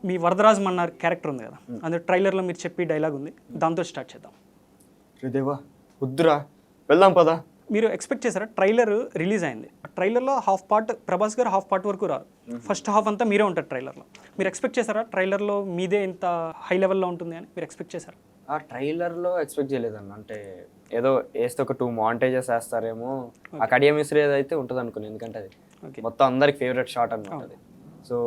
మీ Varadaraj Mannar character ఉంది కదా, అందులో ట్రైలర్లో మీరు చెప్పి డైలాగ్ ఉంది, దాంతో స్టార్ట్ చేద్దాం. శ్రీదేవా వద్దురా వెళ్దాం పదా. మీరు ఎక్స్పెక్ట్ చేశారా? ట్రైలర్ రిలీజ్ అయింది, ట్రైలర్లో హాఫ్ పార్ట్ ప్రభాస్ గారు హాఫ్ పార్ట్ వరకు రారు, ఫస్ట్ హాఫ్ అంతా మీరే ఉంటారు ట్రైలర్లో. మీరు ఎక్స్పెక్ట్ చేశారా ట్రైలర్లో మీదే ఇంత హై లెవెల్లో ఉంటుంది అని మీరు ఎక్స్పెక్ట్ చేశారా? ఆ ట్రైలర్లో ఎక్స్పెక్ట్ చేయలేదన్న. అంటే ఏదో వేస్తే ఒక 2 మాంటేజెస్ వేస్తారేమో, ఆ కడియం మిశ్రీ ఏదైతే ఉంటుంది అనుకున్నాను. ఎందుకంటే అది మొత్తం అందరికి ఫేవరెట్ షాట్ అనమాట అది. సో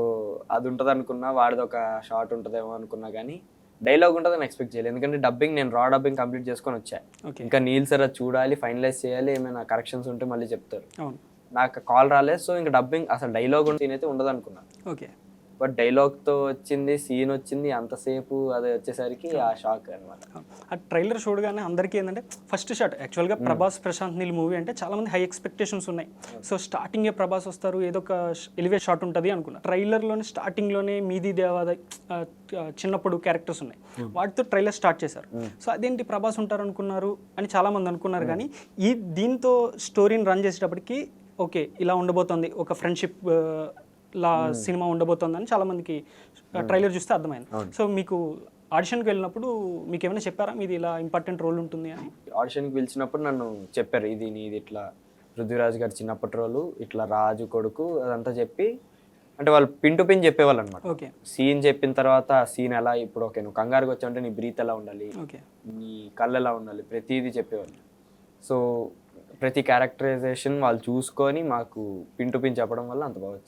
అది ఉంటుంది అనుకున్నా, వాడిది ఒక షాట్ ఉంటుందేమో అనుకున్నా, కానీ డైలాగ్ ఉంటుందని ఎక్స్పెక్ట్ చేయలేదు. ఎందుకంటే డబ్బింగ్ నేను రా డబ్బింగ్ కంప్లీట్ చేసుకొని వచ్చా. ఇంకా నీల్ సార్ అది చూడాలి, ఫైనలైజ్ చేయాలి, ఏమైనా కరెక్షన్స్ ఉంటే మళ్ళీ చెప్తారు. నాకు కాల్ రాలేదు. సో ఇంకా డబ్బింగ్ అసలు డైలాగ్ సీన్ అయితే ఉండదు అనుకున్నాను. ఓకే, బట్ డైలాగ్తో వచ్చింది, సీన్ వచ్చింది, అంతసేపు అది వచ్చేసరికి ఆ షాక్ అనమాట. ఆ ట్రైలర్ చూడగానే అందరికీ ఏంటంటే ఫస్ట్ షాట్ యాక్చువల్గా ప్రభాస్ ప్రశాంత్ నీల్ మూవీ అంటే చాలా మంది హై ఎక్స్పెక్టేషన్స్ ఉన్నాయి. సో స్టార్టింగే ప్రభాస్ వస్తారు, ఏదో ఒక ఎలివేట్ షాట్ ఉంటుంది అనుకున్నా. ట్రైలర్లోనే స్టార్టింగ్లోనే మీది దేవాదాయ్ చిన్నప్పుడు క్యారెక్టర్స్ ఉన్నాయి, వాటితో ట్రైలర్ స్టార్ట్ చేశారు. సో అదేంటి ప్రభాస్ ఉంటారు అనుకున్నారు అని చాలా మంది అనుకున్నారు. కానీ దీంతో స్టోరీని రన్ చేసేటప్పటికి ఓకే ఇలా ఉండబోతుంది, ఒక ఫ్రెండ్షిప్ లా సినిమా ఉండబోతోందని చాలా మందికి ట్రైలర్ చూస్తే అర్థమైంది. సో మీకు ఆడిషన్కి వెళ్ళినప్పుడు మీకు ఏమైనా చెప్పారా మీది ఇలా ఇంపార్టెంట్ రోల్ ఉంటుంది అని? ఆడిషన్కి పిలిచినప్పుడు నన్ను చెప్పారు, ఇది నీది ఇట్లా పృథ్వీరాజ్ గారి చిన్నప్పటి రోలు, ఇట్లా రాజు కొడుకు అదంతా చెప్పి, అంటే వాళ్ళు పిన్ టు పిన్ చెప్పేవాళ్ళు అనమాట. ఓకే, సీన్ చెప్పిన తర్వాత ఆ సీన్ ఎలా, ఇప్పుడు ఓకే నువ్వు కంగారుకి వచ్చావంటే నీ బ్రీత్ ఎలా ఉండాలి, నీ కళ్ళు ఎలా ఉండాలి, ప్రతిదీ చెప్పేవాళ్ళు. సో ప్రతి క్యారెక్టరైజేషన్ వాళ్ళు చూసుకొని మాకు పిన్ టు పిన్ చెప్పడం వల్ల అంత బాగా వచ్చింది.